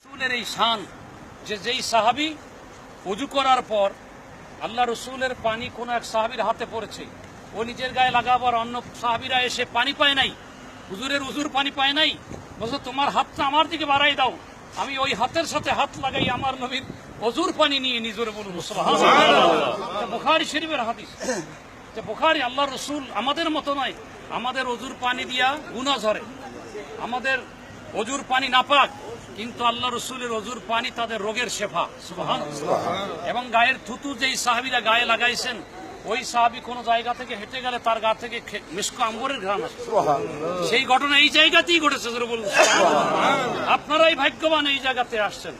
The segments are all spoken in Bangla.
রসুলের এই শান যে যেই সাহাবী ওযু করার পর আল্লাহ রসুলের পানি কোন এক সাহাবীর হাতে পড়েছে, ও নিজের গায়ে লাগাবার অন্য সাহাবীরা এসে পানি পায় নাই, হুজুরের উজুর পানি পায় নাই, বলছে তোমার হাতটা আমার দিকে বাড়াই দাও, আমি ওই হাতের সাথে হাত লাগাই আমার নবীর ওযুর পানি নিয়ে নিজরে বলুন সুবহানাল্লাহ। বুখারী শরীফের হাদিস যে বুখারী আল্লাহ রসুল আমাদের মতো নয়, আমাদের ওযুর পানি দিয়া গুনাহ ঝরে, আমাদের ওযুর পানি নাপাক, কিন্তু আল্লাহ রসুলের ওযুর পানি তাদের রোগের শেফা সুবহানাল্লাহ। এবং গায়ের থুতু যেই সাহাবীরা গায়ে লাগাইছেন, ওই সাহাবী কোন জায়গা থেকে হেঁটে গেলে তার গা থেকে মিশক আম্বরের ঘ্রাণ আসে। সেই ঘটনা এই জায়গাতেই ঘটেছে, বলুন আপনারাই ভাগ্যবান এই জায়গাতে আসছেন।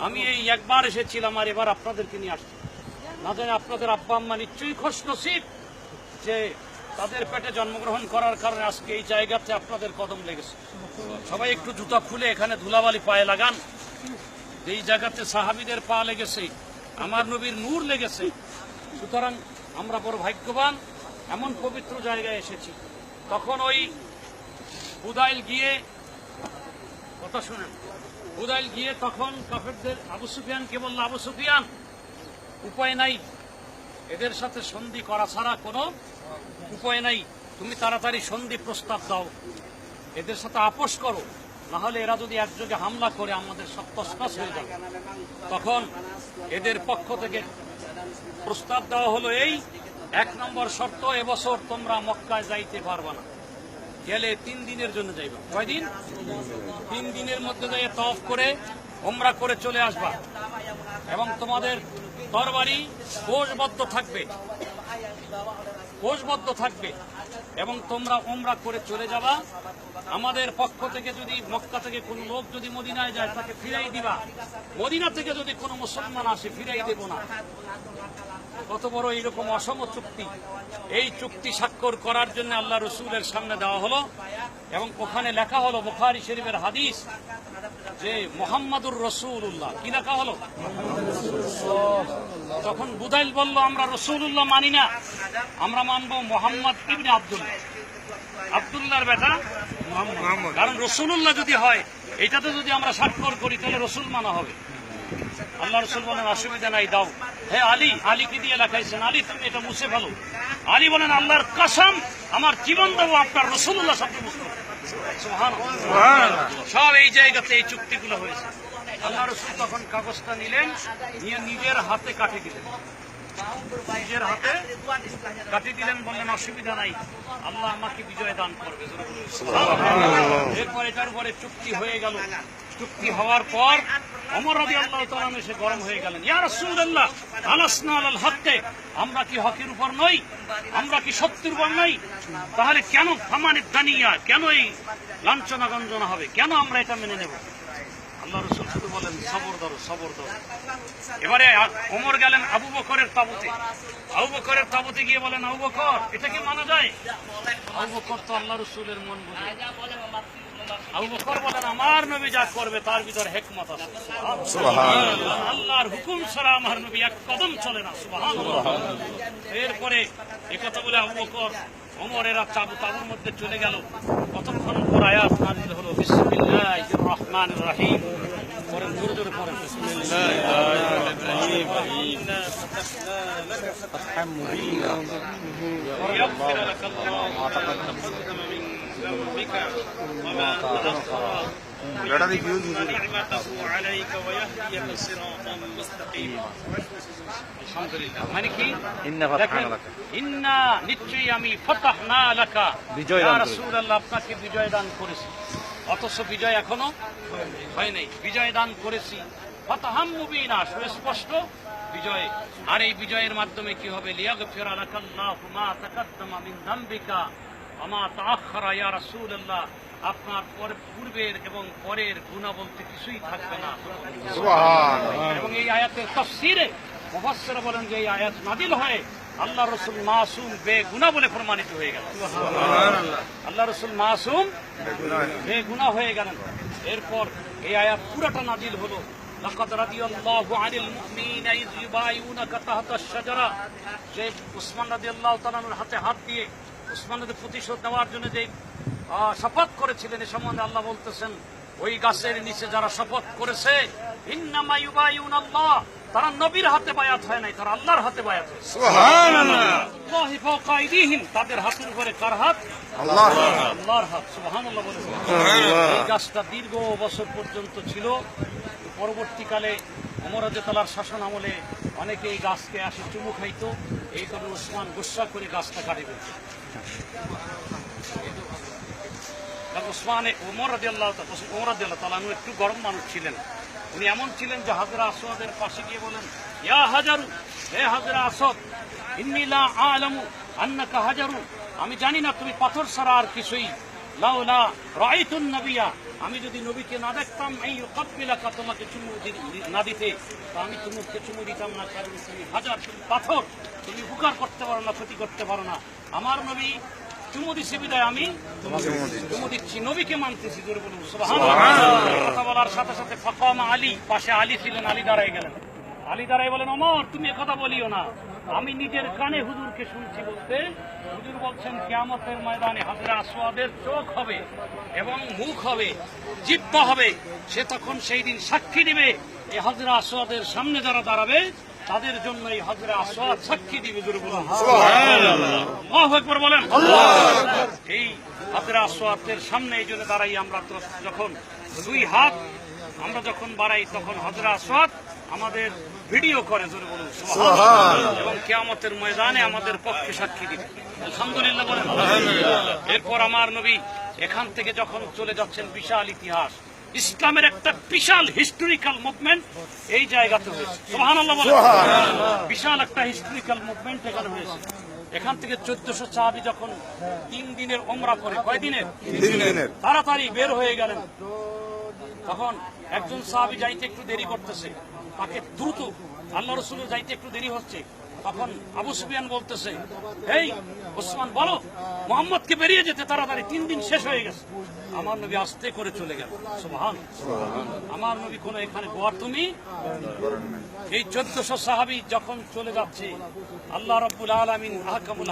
আমি এই একবার এসেছিলাম আর এবার আপনাদেরকে নিয়ে আসছি। না জানি আপনাদের আব্বা আম্মা নিশ্চয়ই খুশনসিব যে তাদের পেটে জন্মগ্রহণ করার কারণে আজকে এই জায়গাতে আপনাদের কদম লেগেছে। সবাই একটু জুতা খুলে এখানে ধুলাবালি পায়ে লাগান। এই জায়গাতে সাহাবীদের পা লেগেছে, আমার নবীর নূর লেগেছে। সুতরাং আমরা বড় ভাগ্যবান, এমন পবিত্র জায়গায় এসেছি। তখন ওই হুদাইল গিয়ে কথা শুনেন, হুদাইল গিয়ে তখন কাফেরদের আবু সুফিয়ানকে বলল, আবু সুফিয়ান উপায় নাই, এদের সাথে সন্ধি করা ছাড়া কোনো উপায় নাই, তুমি তাড়াতাড়ি সন্ধি প্রস্তাব দাও, এদের সাথে আপোষ করো, না হলে এরা যদি একযোগে হামলা করে আমাদের সব তছনছ হয়ে যাবে। তখন এদের পক্ষ থেকে প্রস্তাব দেওয়া হলো এই, 1 নম্বর শর্ত, এবছর তোমরা মক্কায় যাইতে পারবা না, গেলে 3 দিনের জন্য যাইবা। কয়দিন? 3 দিনের মধ্যে যাই তওয়াফ করে উমরা করে চলে আসবা, এবং তোমাদের তরবারি কোষবদ্ধ থাকবে, কোষবদ্ধ থাকবে, এবং তোমরা উমরা করে চলে যাবা। আমাদের পক্ষ থেকে যদি মক্কা থেকে কোনো লোক যদি মদিনায় যায় তাকে ফিরাই দিবা, মদিনা থেকে যদি কোনো মুসলমান আসে ফিরাই দেব না। কত বড় এইরকম অসম চুক্তি! এই চুক্তি স্বাক্ষর করার জন্য আল্লাহ রসুলের সামনে দেওয়া হলো, এবং ওখানে লেখা হলো বুখারী শরীফের হাদিস যে মুহাম্মাদুর রাসূলুল্লাহ। কি লেখা হলো? তখন বুদাইল বলল, আমরা রাসূলুল্লাহ মানি না, আমরা মানব মুহাম্মদ ইবনে আব্দুল্লাহ, আব্দুল্লাহর বেটা মুহাম্মদ। কারণ রাসূলুল্লাহ যদি হয়, এটাতে যদি আমরা স্বাক্ষর করি তাহলে রাসূল মানা হবে। আল্লাহ রসুল বলেন অসুবিধা নাই, দাও। হে আলী, আলীকে দিয়ে লেখাইছেন, আলী তুমি এটা মুছে ফেলো। আলী বলেন আল্লাহর কসম, আমার জীবন দেবো আপনার রাসূলুল্লাহ শব্দ মুছে ফেলো। সুবহানাল্লাহ। সব এই জায়গাতে এই চুক্তিগুলো হয়েছে। আল্লাহ রসুল তখন কাগজটা নিলেন, নিয়ে নিজের হাতে কাটি দিলেন, নিজের হাতে কাটি দিলেন, বললেন অসুবিধা নাই, আল্লাহ আমাকে বিজয় দান করবে। এরপর এটার উপরে চুক্তি হয়ে গেল। চুক্তি হওয়ার পর ওমর রাদিয়াল্লাহু তাআলা এসে গরম হয়ে গেলেন, ইয়া রাসূলুল্লাহ আলাসনা আলাল হক, আমরা কি হকের উপর নই, আমরা কি সত্যের উপর নই? তাহলে কেন ফামানিত দানিয়া, কেন এই লাঞ্ছনা গঞ্জনা হবে, কেন আমরা এটা মেনে নেব? আল্লাহ রসুল শুধু বলেন সবর ধরো, সবর ধরো। এবারে ওমর গেলেন আবু বকরের তাবুতে, আবু বকরের তাবুতে গিয়ে বলেন, আবু বকর এটা কি মানা যায়? আবু বকর তো আল্লাহ রসুলের মন বুঝে। আবু বকর বলেন, আমার নবী যা করবে তার ভিতরে হিকমত আছে। সুবহানাল্লাহ। আল্লাহর হুকুম ছাড়া আমার নবী এক কদম চলে না। সুবহানাল্লাহ। এরপরে একথা বলে আবু বকর ওমরেরা তাবুর মধ্যে চলে গেল। কতক্ষণ পর আয়াত নাযিল হলো, বিসমিল্লাহির রহমানির রহিম। পড়েন, জোরে জোরে পড়েন। বিসমিল্লাহির রহমানির রহিম। ইন্না ফাতাহনা লাকা ফাতহাম মুবিনা লিয়াগফিরা লাকাল্লাহু মা তাকাদ্দাম মিন যামবিকা ওয়া মা তাআখারা নি'মাতাহু আলাইকা ওয়া ইয়াহদিয়াকা সিরাতান মুস্তাকিমা। আলহামদুলিল্লাহ। মানে কি? ইন্না ফাতহানা লাকা, ইন্না নিশ্চয়ই আমি ফাতাহনা লাকা, বিজয় দান করেছি। ইয়া রাসূলুল্লাহ আপনাকে বিজয় দান করেছি। অথচ বিজয় এখনো হয় নাই। বিজয় দান করেছি, ফাতহাম মুবিনা, সুস্পষ্ট বিজয়। আর এই বিজয়ের মাধ্যমে কি হবে? লিয়াগফিরা লাকাল্লাহু মা তাকাদ্দামা মিন যামবিকা ওয়া মা তাআখারা। ইয়া রাসূলুল্লাহ আপনার পূর্বের এবং পরের গুনাহ বলতে কিছুই থাকবে না। সুবহানাল্লাহ। এবং এই আয়াতের তাফসীরে মুফাসসিররা বলেন যে এই আয়াত নাযিল হয় আল্লাহ রসুল মাসুম বেগুনাহ বলে প্রমাণিত হয়ে গেল। সুবহানাল্লাহ। আল্লাহ রসুল মাসুম বেগুনাহ হয়ে গেলেন। এরপর এই আয়াত পুরোটা নাযিল হলো, লাকাদ রাদিয়াল্লাহু আনিল মুমিনিনা ইয ইউবাইউনাকা তাহতাশ শাজারা। যে উসমান রাদিয়াল্লাহু তাআলার হাতে হাত দিয়ে উসমানের প্রতিশোধ নেওয়ার জন্য যে শপথ করেছিলেন, এ সম্বন্ধে আল্লাহ বলতেছেন ওই গাছের নিচে যারা শপথ করেছে ইন্নামা ইউবাইউনাল্লাহ, তারা নবীর হাতে বায়াত হয় নাই, তারা আল্লাহর হাতে বায়াত হয়েছে। সুবহানাল্লাহ। আল্লাহি ফাওকা আইদিহিম, তাদের হাতের উপরে কার হাত? আল্লাহর হাত। সুবহানাল্লাহ বলে। এই গাছটা দীর্ঘ বছর পর্যন্ত ছিল। পরবর্তীকালে ওমর রাদিয়াল্লাহু শাসন আমলে অনেকে এই গাছকে আসে চুমু খাইতো। এই কারণে ওসমান গুসা করে গাছটা কাটে ফেলছে। ওমর রাদিয়াল্লাহু তাআলা একটু গরম মানুষ ছিলেন। উনি এমন ছিলেন যে হাজরা আসওয়াদের পাশে গিয়ে বলেন, ইয়া হাজারু, হে হাজরা আসদ, ইন্নী লা আ'লামু আন্নাকা হাজারু, আমি জানি না তুমি পাথর ছাড়া আর কিছুই। লাউলা রাআইতুন নবিয়া, আমি যদি নবীকে না দেখতাম, এই ইউকাব্বিলাকা, তোমাকে চুমু না দিতে, তা আমি তোমাকে চুমু দিতাম না। কারণ তুমি হাজার, তুমি পাথর, তুমি উপকার করতে পারো না, ক্ষতি করতে পারো না। আমার নবী চুমু দিছি বিদায় আমি চুমু দিচ্ছি, নবীকে মানতেছি। জোরে বলুন সুবহানাল্লাহ। কথা বলার সাথে সাথে ফাকামা আলী, পাশে আলী ছিলেন, আলী দাঁড়ায় গেলেন। আলী দাঁড়ায় বলেন, ওমর তুমি কথা বলিও না, আমি নিজের কানে হুজুরকে শুনছি বলতে। হুজুর বলছেন কিয়ামতের ময়দানে হাজরা আসওয়াদের চোখ হবে এবং মুখ হবে, জিহ্বা হবে, সে তখন সেই দিন সাক্ষী দিবে। এই হাজরা আসওয়াদের সামনে যারা দাঁড়াবে তাদের জন্য এই হাজরা আসওয়াদ সাক্ষী দিবে। জোরে বলুন সুবহানাল্লাহ। আল্লাহু আকবার বলেন। এই হাজরা আসওয়াদের সামনে এই জন্য দাঁড়াই আমরা, তো যখন দুই হাত আমরা যখন বাড়াই তখন হাজরা আসওয়াদ আমাদের ভিডিও করে। জোরে বলুন সুবহানাল্লাহ। এবং কিয়ামতের ময়দানে আমাদের পক্ষে সাক্ষী দিবে। আলহামদুলিল্লাহ বলেন। এরপর আমার নবী এখান থেকে যখন চলে যাচ্ছেন, বিশাল ইতিহাস, ইসলামের একটা বিশাল হিস্টোরিক্যাল মুভমেন্ট এই জায়গাতে হয়েছে। সুবহানাল্লাহ বলেন। বিশাল একটা হিস্টোরিক্যাল মুভমেন্ট এখানে হয়েছে। এখান থেকে 1400 সাহাবী যখন 3 দিনের উমরা করে, কয় দিনের? 3 দিনের, তাড়াতাড়ি বের হয়ে গেলেন। তখন একজন সাহাবী যাইতে একটু দেরি করতেছে, তাকে দ্রুত, আল্লাহ রাসূলের যাইতে একটু দেরি হচ্ছে। তখন আবু সুফিয়ান বলতেছে, এই ওসমান বলো মুহাম্মদকে বেরিয়ে যেতে তাড়াতাড়ি, 3 দিন শেষ হয়ে গেছে। আমার নবী আস্তে করে চলে গেল। সুবহানাল্লাহ। আমার নবী কোনো এখানে গোয়ার তুমি এই 1400 সাহাবী যখন চলে যাচ্ছে, আল্লাহ রাব্বুল আলামিন আহকামুল